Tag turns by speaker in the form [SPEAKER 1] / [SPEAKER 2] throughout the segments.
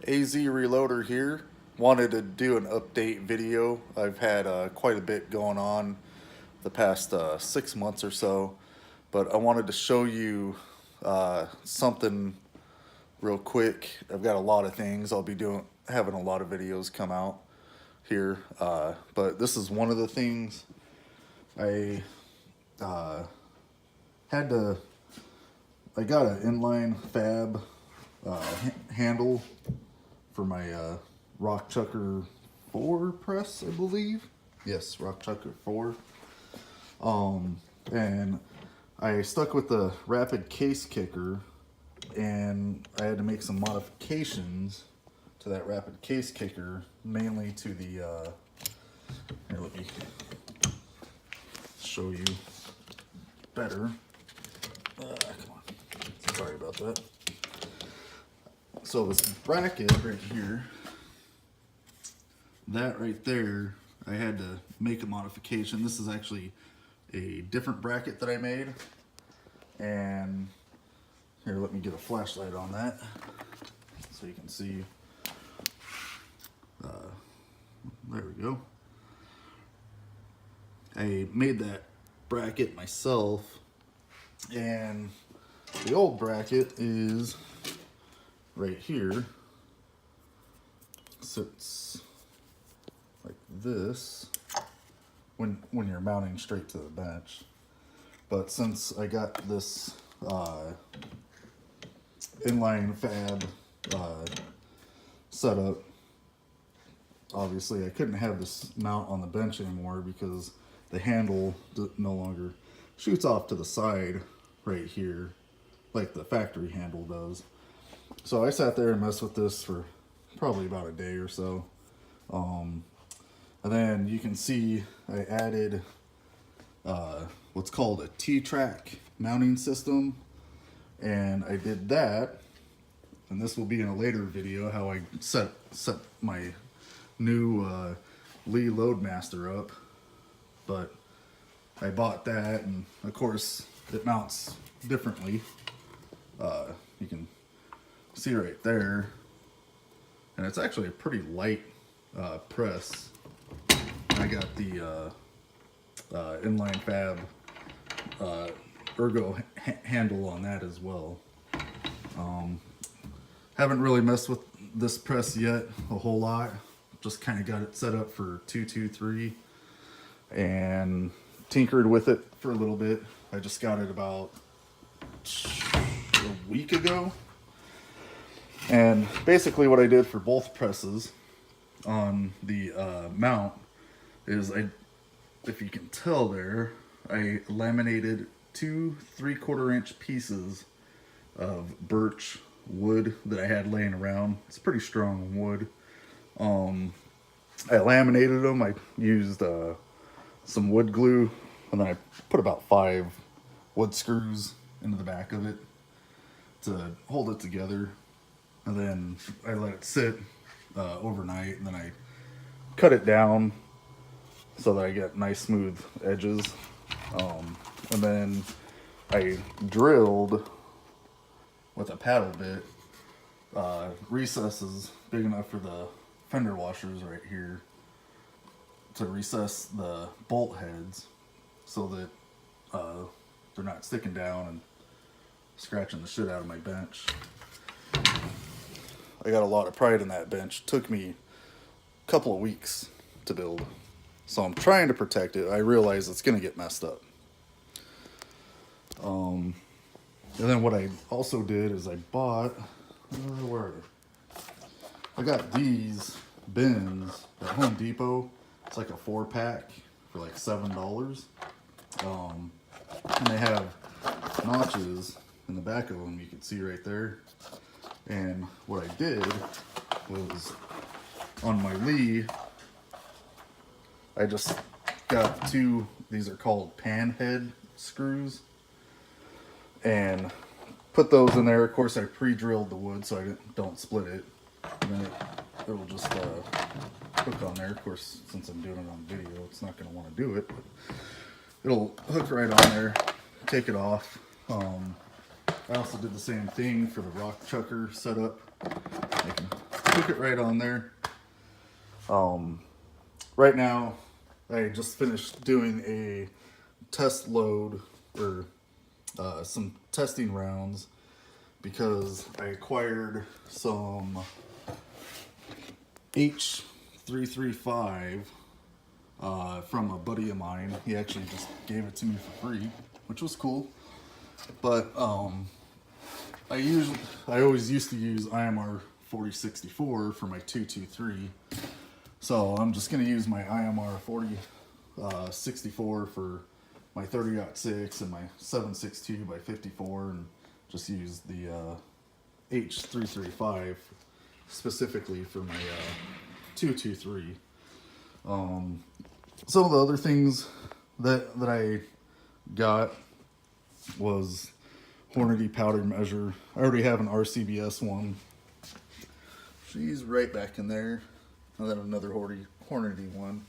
[SPEAKER 1] AZ Reloader here. Wanted to do an update video. I've had quite a bit going on the past 6 months or so, but I wanted to show you something real quick. I've got a lot of things. I'll be having a lot of videos come out here, but this is one of the things I had to. I got an inline fab handle for my Rock Chucker 4 press, I believe. Yes, Rock Chucker 4. And I stuck with the Rapid Case Kicker, and I had to make some modifications to that Rapid Case Kicker, mainly to the, here, let me show you better. Come on. Sorry about that. So this bracket right here, that right there, I had to make a modification. This is actually a different bracket that I made. And here, let me get a flashlight on that so you can see. There we go. I made that bracket myself, and the old bracket is right here. Sits like this when you're mounting straight to the bench. But since I got this inline fab set up, obviously I couldn't have this mount on the bench anymore because the handle no longer shoots off to the side right here like the factory handle does. So I sat there and messed with this for probably about a day or so. And then you can see I added what's called a T-track mounting system. And I did that. And this will be in a later video how I set my new Lee Loadmaster up. But I bought that, and of course it mounts differently. You can see right there, and it's actually a pretty light press. I got the inline fab ergo handle on that as well. Haven't really messed with this press yet a whole lot. Just kind of got it set up for 223 and tinkered with it for a little bit. I just got it about a week ago. And basically what I did for both presses on the mount is if you can tell there, I laminated 2 3/4 inch pieces of birch wood that I had laying around. It's pretty strong wood. I laminated them. I used some wood glue, and then I put about 5 wood screws into the back of it to hold it together. And then I let it sit overnight, and then I cut it down so that I get nice smooth edges. And then I drilled with a paddle bit recesses big enough for the fender washers right here to recess the bolt heads so that they're not sticking down and scratching the shit out of my bench. I got a lot of pride in that bench. It took me a couple of weeks to build, so I'm trying to protect it. I realize it's gonna get messed up. And then what I also did is I bought, where are they? I got these bins at Home Depot. It's like a 4-pack for like $7. And they have notches in the back of them, you can see right there. And what I did was on my Lee, I just got 2, these are called pan head screws, and put those in there. Of course, I pre-drilled the wood so I don't split it. And then it will just hook on there. Of course, since I'm doing it on video, it's not going to want to do it, but it'll hook right on there. Take it off. I also did the same thing for the Rock Chucker setup. I can took it right on there. Right now, I just finished doing a test load or some testing rounds because I acquired some H335 from a buddy of mine. He actually just gave it to me for free, which was cool. But I always used to use IMR 4064 for my 223. So I'm just gonna use my IMR 4064 for my 30-06 and my 762 by 54, and just use the H335 specifically for my 223. Some of the other things that I got was Hornady powder measure. I already have an RCBS one. She's right back in there. And then another Hornady one.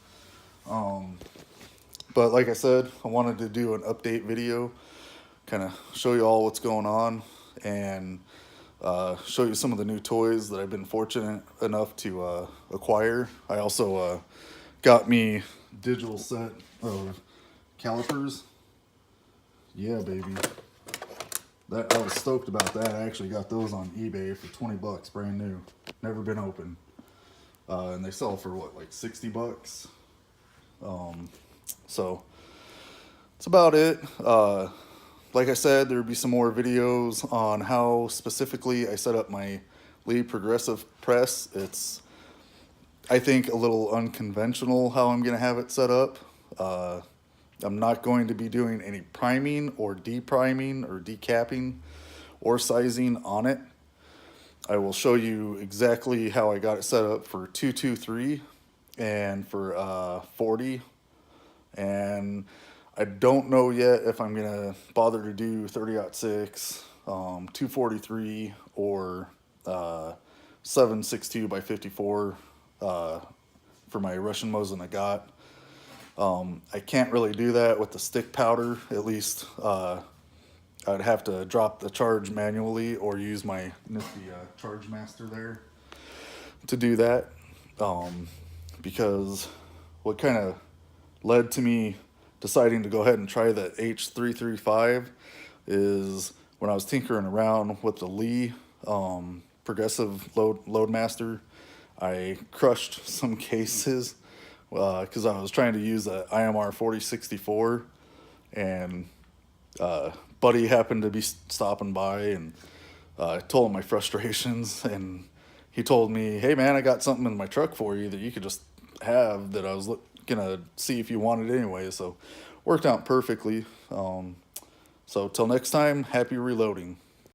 [SPEAKER 1] But like I said, I wanted to do an update video, kind of show you all what's going on, and show you some of the new toys that I've been fortunate enough to acquire. I also got me digital set of calipers. Yeah, baby. I was stoked about that. I actually got those on eBay for 20 bucks, brand new. Never been open. And they sell for what, like 60 bucks? So that's about it. Like I said, there'll be some more videos on how specifically I set up my Lee Progressive Press. It's, I think, a little unconventional how I'm going to have it set up. I'm not going to be doing any priming or depriming or decapping or sizing on it. I will show you exactly how I got it set up for 223 and for 40. And I don't know yet if I'm going to bother to do 30-06, 243, or 762 by 54 for my Russian Mosin I got. I can't really do that with the stick powder. At least I'd have to drop the charge manually or use my nifty Charge Master there to do that. Because what kind of led to me deciding to go ahead and try the H335 is when I was tinkering around with the Lee Progressive Loadmaster, I crushed some cases because I was trying to use a IMR 4064, and buddy happened to be stopping by, and I told him my frustrations, and he told me, hey man, I got something in my truck for you that you could just have that I was gonna see if you wanted anyway. So worked out perfectly. So till next time, happy reloading.